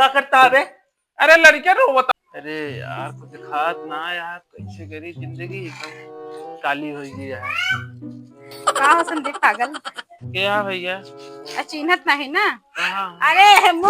करता है बे? अरे लड़के रो बता। अरे यार कुछ दिखात ना यार, कैसे करी जिंदगी एकदम काली हो गई यार। का हो संदीप पागल? क्या भैया? चिन्हत नहीं ना? कहाँ? अरे हेमू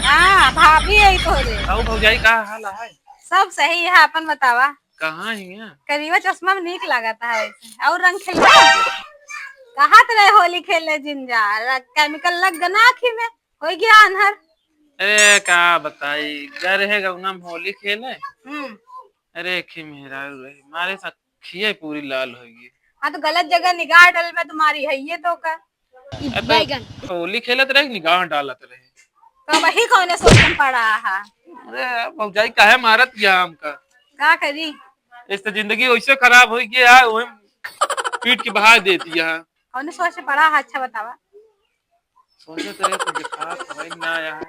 हाँ भाभी है तोरे। आओ भौजाई का हाल है? सब सही है, अपन बतावा। कहाँ है? करीबा चश्मा में नीक लागता है वैसे। और रंग खेलवा कहा रहे होली खेले जिंजा केमिकल लग गना आखी में हो गया अनहर। अरे का बताई घर है गौना में होली खेले। हम्म। अरे खी मेहरा मारे सखिए पूरी लाल होगी। हाँ तो गलत जगह निगाह डल में तुम्हारी है ये तो का होली खेलत रहे निगाह डालत रहे तो वही कौन सोचन पड़ा है। अरे भौजाई काहे मारत गया हमका? का करी इस तो जिंदगी वैसे खराब हो गई है, वही पीट के बहा देती है। कौन सोच पड़ा है? अच्छा बतावा। सोचे तो कुछ दिखा भाई ना यार।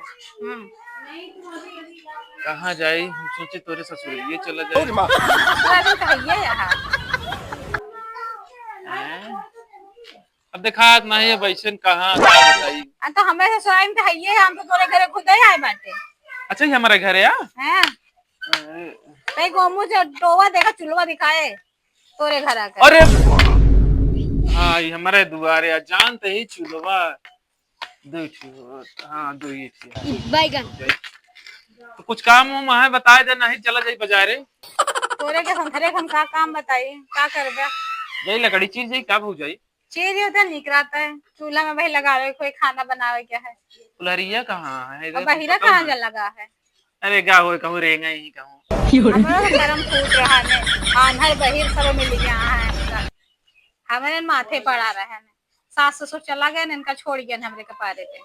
कहाँ जाए? हम सोचे तोरे ससुराल चला जाए। अब देखा नहीं वैसे कहाँ बताई। तो हमें से स्वयं तो है ये, हम तो तोरे घरे खुद ही आए बाटे। अच्छा ये हमारे घर है हैं? ते गोमू से टोवा देखा चुलवा दिखाए तोरे घर आकर। अरे हाँ ये हमारे दुआरे जानते ही चुलवा दो हाँ दो ही थी बैगन। तो कुछ काम है बताए दे, नहीं चला जाए बाजारे। तोरे के संथरे हम का काम बताइए का करबे? यही लकड़ी चीज है क्या हो जाए? चीज होता निकराता है चूल्हा में भाई लगा रहे कोई खाना बनावे क्या है। फुलहरिया कहाँ है? और बहिरा कहाँ जल लगा है? अरे क्या हो कहूँ रेंगा ही कहूँ गरम फूट रहा है आंधर बहिर सब मिल गया है। हमारे माथे पड़ा रहे सास ससुर चला गए ना, इनका छोड़ गया हमरे कपारे पे।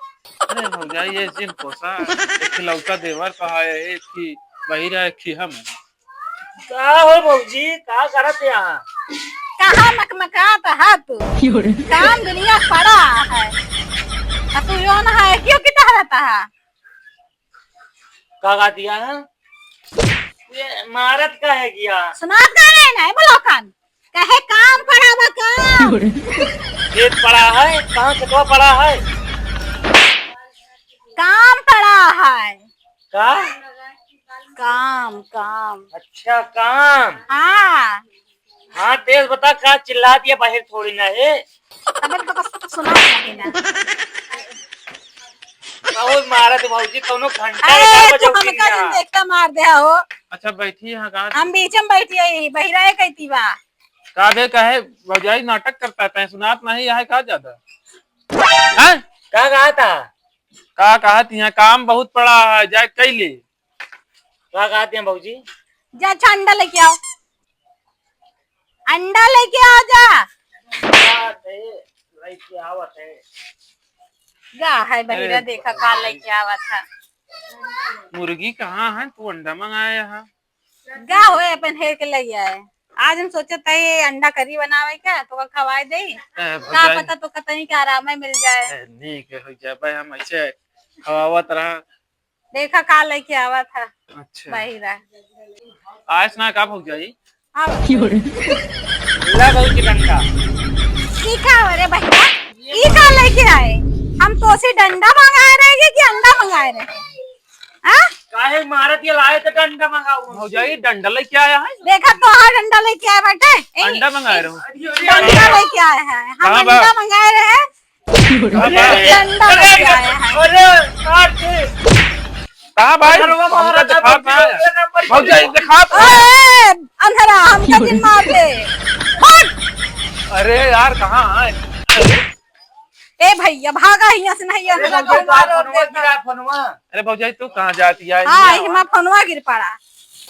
अरे हो जाए ये जिन कोसा एक लौका देवर कहा है एक की बहिरा एक की हम का हो भौजी का करत यहाँ? कहाँ मकमकाता है तू? काम दुनिया पड़ा है तू यो ना है क्यों कितना रहता है? का दिया है? ये मारत का है किया? सुना का नहीं बोलो कान कहे काम पड़ा बा काम। खेत पड़ा है कहाँ खेतवा पड़ा है? काम पड़ा है का काम काम। अच्छा काम। हाँ हाँ तेज बता का चिल्ला दिया बाहर थोड़ी ना है। तब तो सुना नहीं ना। मारा तो भौजी कोनो घंटा हम देखता मार दे हो। अच्छा बैठी यहाँ का हम बीच में बैठी है बहिरा है कहती बा काबे कहे भौजाई नाटक करता है सुनात नहीं है का ज्यादा का कहा था? का कहा यहाँ काम बहुत पड़ा है जाए कैले का कहते हैं भौजी? जा अंडा लेके आओ अंडा लेके आओ जा। लेके आवत है गा है बहिरा देखा का लेके आवा था। मुर्गी कहाँ है? तू अंडा मंगाया है? गा होए अपन हेर के ले आए। आज हम सोचे थे अंडा करी बनावे क्या तो खवाए दे का पता तो कतई के आराम मिल जाए। ठीक है हो जाए भाई हम ऐसे खवावत रहा देखा का लेके आवा था। अच्छा बहिरा आज ना का हो जाई ला भौजी डंडा सीखा अरे बहिरा ई का लेके आए? हम तो सी डंडा मंगाए रहेंगे कि अंडा मंगाए रहे? हाँ काहे मारत ये लाए तो डंडा मंगाऊ भौजाई डंडा लेके आया है? देखा तो हाँ डंडा लेके आए बेटे। अंडा मंगाए रहो डंडा लेके आए हैं हम अंडा मंगाए रहे डंडा लेके आए हैं। अरे काट दे कहाँ भाई भौजाई दिखा अंधेरा हमका जिन मार दे। अरे यार कहाँ है? ए भैया भागा यहाँ से नहीं अंधेरा को मारो देगा। अरे भौजाई तू कहाँ जाती है? हाँ हिमा फोनवा गिर पड़ा।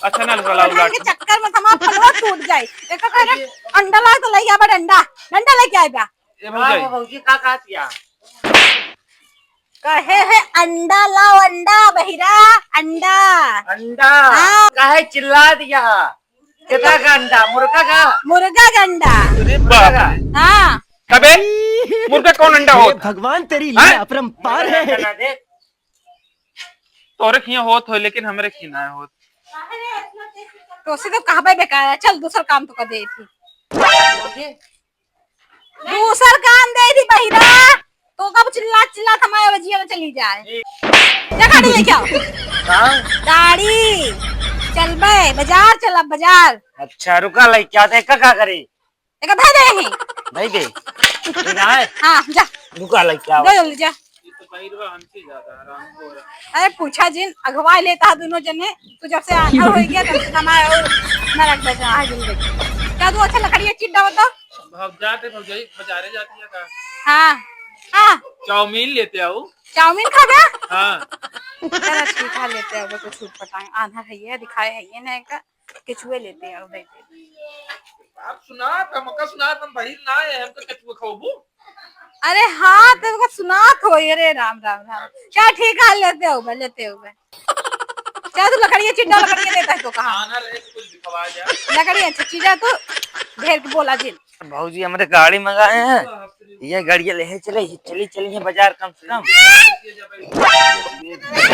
अच्छा ना लगा के चक्कर में हमारा फोनवा टूट जाए एक कहे अंडा ला तो ले आबा डंडा डंडा लेके आएगा। ये भौजाई भौजी का कहतिया कहे है अंडा लाओ अंडा बहिरा अंडा अंडा काहे चिल्ला दिया? कितना का अंडा? मुर्गा का अंडा। अरे बाप रे हाँ कबे मुर्गा कौन अंडा हो? भगवान तेरी लीला अपरंपार है। तोरे खिया होत हो लेकिन हमरे खिना है होत तो उसे तो कहा बेकार है चल दूसरा काम तो कर दे थी दूसरा काम दे थी बहिरा तो कब चिल्ला चिल्ला थमाया बजिया मिल जाए। जा गाड़ी लेके आओ। हाँ? गाड़ी चल बे बाजार, चल बाजार। अच्छा रुका लइका दे का करे एक भाई दे ही। नहीं दे ठीक है। हाँ जा रुका लइका जा जल्दी जा। ये तो बहिरवा हमसे ज्यादा आराम हो रहा है। अरे पूछा जिन अगवा लेता दोनों जने, तू जब से आंधर हो गया तब से हमारा और नरक बजा है जिंदगी। क्या तू अच्छा लकड़ी चिट्टा होता? भाग जाते भौजाई बाजारे जाती है का? हाँ हाँ चाउमीन लेते आओ। चाउमीन खा गया? हाँ चलो ठीक है लेते हैं कुछ छूट पटाए आंधर है ये दिखाए है ये ना का केचुए लेते हैं उधर आप सुना हमका सुना तुम बहिर ना है हमको कचुआ खाओबू। अरे हाँ तो सुना तो अरे राम राम राम क्या ठीक है लेते हो क्या तू लकड़ी चिट्टा लकड़ी देता है तो कहा खाना रहे तो कुछ दिखवा जा। लकड़ी अच्छी चीज है तो ढेर के बोला जिन भाजी हमारे गाड़ी मंगाए हैं, ये गाड़ी ले चले चलिए बाजार कम से कम।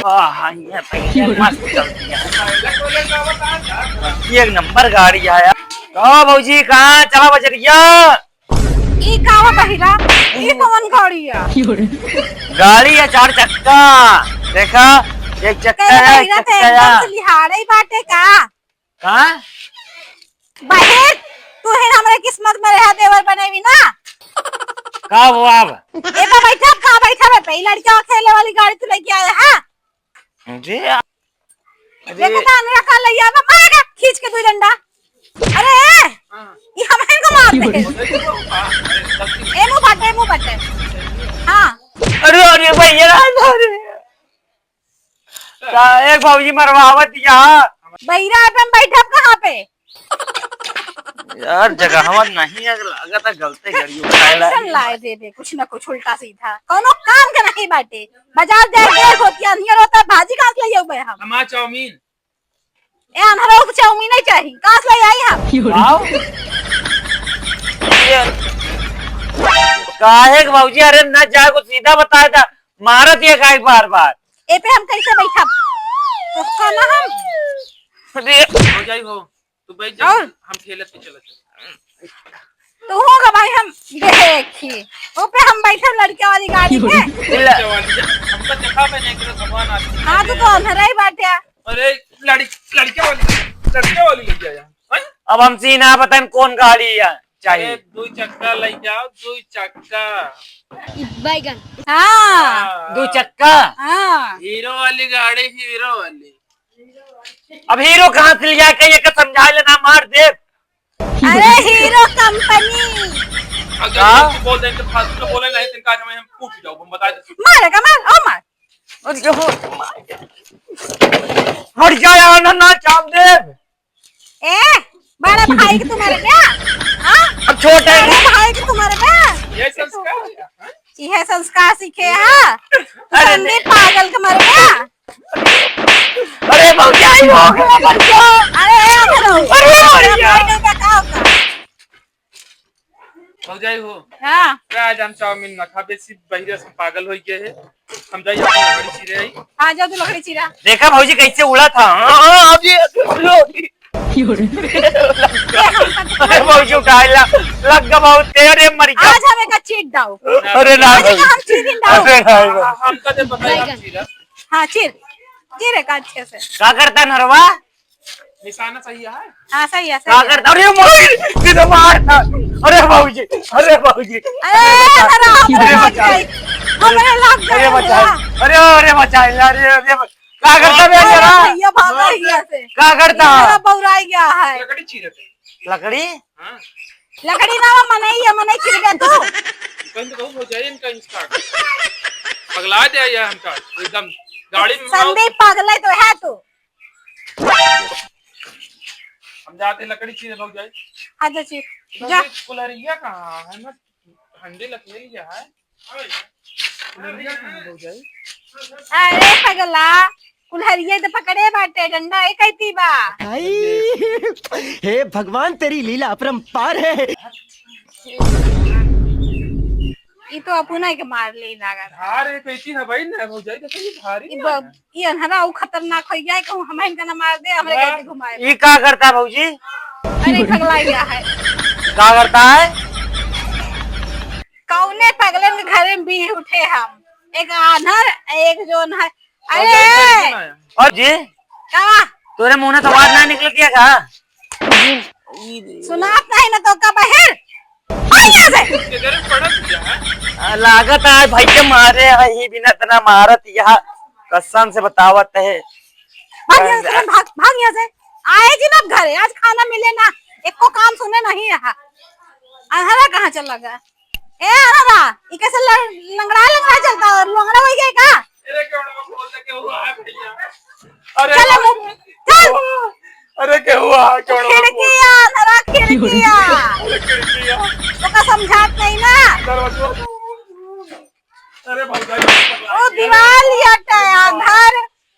हाँ ये पहले मस्त चलती है, एक नंबर गाड़ी आया। तो भाजी कहाँ चला बजरिया? ई कावा बहिरा ई कौन गाड़ी है? गाड़ी है 4 चक्का, देखा एक चक्का है एक चक्का है। लिहाड़े ही बाटे का कहाँ बाहर तू है हमारे किस्मत में रहा देवर बनेवी ना का वो अब ए बा बैठा का बैठा है पहली लड़कियां खेले वाली गाड़ी तू लेके आया है जी। देखो ना अनरा का ले आवा मारेगा खींच के 2 डंडा। अरे ये हमें को मारते ए मुंह बटे हां। अरे भैया एक भाजी मरवावत यहाँ बैरा पे बैठा कहाँ पे यार जगह हमार नहीं है, लगा था गलते गाड़ी उठाएला लाए दे कुछ ना कुछ उल्टा सीधा कोनो काम के नहीं बाटे। बाजार जाए देर होती अंधियर होता है भाजी कहाँ से ले आऊ हम? हमारा चाउमीन ए अंधरा को चाउमीन नहीं चाहिए कहाँ से ले आई हम? काहे भाजी अरे न जाए को सीधा बताया था मारत ये काहे बार बार ए पे हम कैसे बैठा तो खाना हम हो जाई हो तो बैठ जा हम ठेले पे चलते तो होगा भाई हम देखी ओ पे हम बैठे लड़कियों वाली गाड़ी में हमका देखा पे नहीं करो भगवान आती। हाँ तो अंधेरा ही बाटे। अरे लड़कियों वाली ले जाया अब हम सीना बताएं कौन गाड़ी है चाहिए। 2 चक्का ले जाओ 2 चक्का बैगन हाँ 2 चक्का हाँ हीरो वाली गाड़ी हीरो वाली। अब हीरो कहाँ से लिया के ये का समझा लेना मार दे। अरे हीरो कंपनी अगर बोल दें तो फालतू तो बोले नहीं तिनका हम पूछ जाओ हम बता दे मारेगा मार ओ मार हट जा यार ना चाप दे। ए बड़ा भाई के तुम्हारे क्या हाँ अब छोटे भाई के तुम्हारे क्या ये संस्कार है। यह संस्कार सीखे हाँ संदीप पागल के मर गया। अरे क्या ही हो गया बच्चा? हो जाई हो हाँ क्या आज हम चाउमीन ना खा बेसी बहिरे से पागल हो गए है हम जाइए लकड़ी चिरे आई। हाँ जाओ तू लकड़ी चिरा देखा भाजी कैसे उड़ा था। अब ये भाजी उठाया लग गया बहुत तेरे मर गया। आज हमें का चीट दाओ। अरे ना हम चीटिंग दाओ हम का दे बताइए चिरा। हाँ चिरे का अच्छे से क्या करता नरवा निशाना सही है। हाँ सही है क्या करता? अरे मोर मारता। अरे बाबूजी अरे बचा क्या करता बेचारा क्या करता बौराई गया है लकड़ी चिरे थे लकड़ी हां लकड़ी ना मनाई चिर गया तू बंद कहो हो जाए इनका इंस्टार्ट पगला दे या हमका एकदम गाड़ी में संदीप पागल है तो है तू हम जाते लकड़ी चिरे हो जाए। आजा चिर जा कुलरिया कहां है ना हंडे लकड़ी लिया है कुलरिया कहां हो जाए। अरे पगला कुल्हरिया तो पकड़े बाटे डंडा एक ही बा। हे भगवान तेरी लीला अपरंपार है। ये तो अपना के मार ले लगा धार एक ऐसी है भाई ना हो जाए तो ये भारी ये अनहरा उ खतरनाक हो गया कहूं हम इनका ना मार दे हमरे कैसे घुमाए। ये क्या करता है भाऊजी? अरे पगला गया है क्या करता है? कौने पगले के घर में भी उठे हम एक आनर एक जोन है। और क्या अरे ना आया? और जी क्या तोरे मुंह से आवाज ना निकल क्या कहा? सुनात नहीं ना तो का बहिर भाग यहाँ से। उसके घर में पड़ा दिया है। लागत है भाई के मारे ही बिना तना मारत यह कसम से बतावत है। भाग यहाँ से, भाग यहाँ से। आए जी ना घर आज खाना मिले ना एक को काम सुने नहीं यहाँ। अनहरा कहाँ चला गया? ए अनहरा ये कैसे लंगड़ा लंगड़ा चलता है लंगड़ा हो गया का? अरे क्यों ना बोल दे के हुआ है भैया। अरे चल मुँह चल। अरे क्या हुआ क्यों ना खिड़किया अनहरा खिड़किया अरे खिड़कियां तो का समझात नहीं ना। दरवाजा। अरे ओ दीवार लिया अंधार।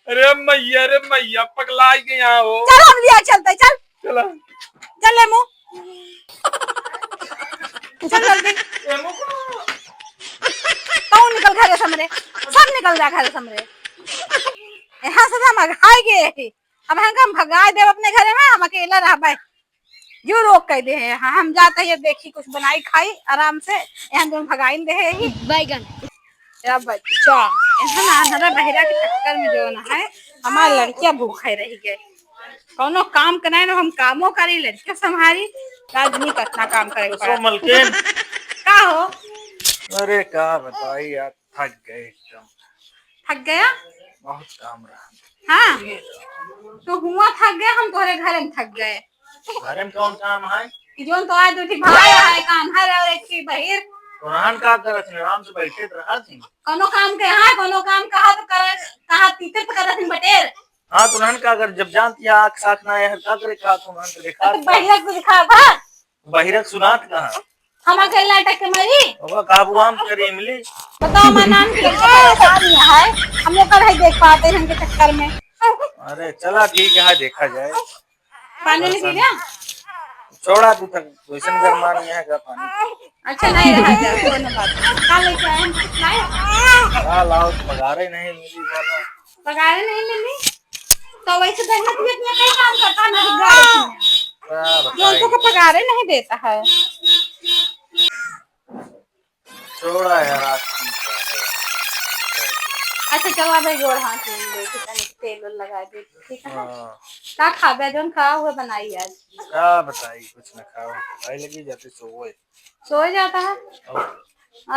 अरे मैया पगला गया हो। चल हम लिया चलते चल चला चल ले मुँह चल जल्दी। कौन निकल घर समरे सब निकल जा घर समरे। यहाँ से हम भगाए गए अब हम भगाए देव अपने घर में हम अकेला रह भाई जो रोक कह दे है हम जाते हैं देखी कुछ बनाई खाई आराम से यहाँ दोनों भगाई दे है ही बैगन तेरा बच्चा यहाँ ना बहिरा के चक्कर में जो ना है हमारी लड़कियां भूखे रही गए कौनो काम कराए ना हम कामों करी लड़कियां संभाली आदमी कितना काम करेगा मलकिन का हो। अरे क्या बताई यार थक गए एकदम। थक गया बहुत काम रहा। हाँ तो हुआ थक गया हम तुम्हारे घर में थक गए। घर में कौन काम है? जो तो आज दो भाई है कान्हर और एक की बहिर कुरान का करत आराम से बैठे रहा थी। कोनो काम के हाँ कोनो काम कहा तो कहा तीतर तो करत नहीं बटेर। हाँ कुरान का अगर जब जानती है आँख साख ना है का करे का कुरान का देखा तो बहिरक को दिखा था बहिरक सुनात कहाँ हम अकेला टक के मरी बाबा काबू आम करे इमली। बताओ मैं नाम की लड़की है हम लोग कल ही देख पाते हैं इनके चक्कर में। अरे चला ठीक है देखा जाए। पानी नहीं पी लिया छोड़ा तू तक वैसे गरमा नहीं है का पानी। अच्छा नहीं रहा जाए कोनो बात कल लेके आए हम कुछ लाए लाओ पगारे नहीं मिली बोला। पगारे नहीं मिली तो वैसे मेहनत भी इतना कई काम करता ना गाड़ी जो उनको पगारे नहीं देता है। छोड़ा यार आज अच्छा चलो अब जोड़ हाथ तेल लगा दे ठीक है क्या खा बे जोन खा हुआ बनाई आज क्या बताई कुछ न खाओ भाई लगी जाते सो जाता है।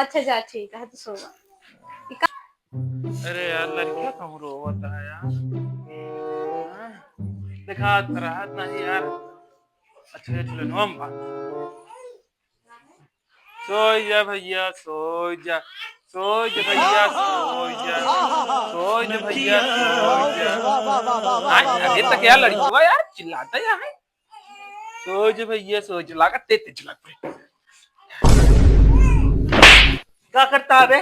अच्छा जा ठीक है तो सो। अरे यार लड़कियां कहाँ रोता है यार। देखा राहत नहीं यार। अच्छे चलो नोम सो जा भैया सो जा भैया सो जा भैया सो जा। अरे तो क्या लड़की हुआ यार चिल्लाता है। सो जा भैया सो जा लगा तेज चिल्ला क्या करता है?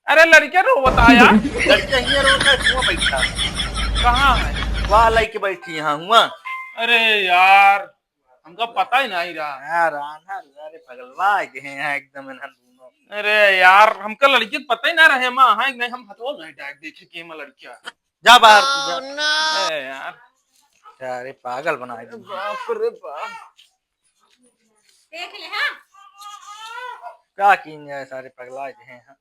अरे लड़कियां रोता है यार। लड़कियां ही रोता है क्यों बैठा? कहाँ है? वहाँ लेके बैठी यहाँ हुआ। अरे यार हमको पता ही नहीं रहा यार अरे पगलवा गए हैं एकदम इन्हन दोनों। अरे यार हमका लड़की पता ही ना रहे माँ हाँ नहीं हम हटो नहीं डायरेक्ट देखे कि मैं लड़कियां जा बाहर जा। अरे यार अरे पागल बना दे। बाप रे बाप देख ले हाँ क्या की सारे पगला गए हैं।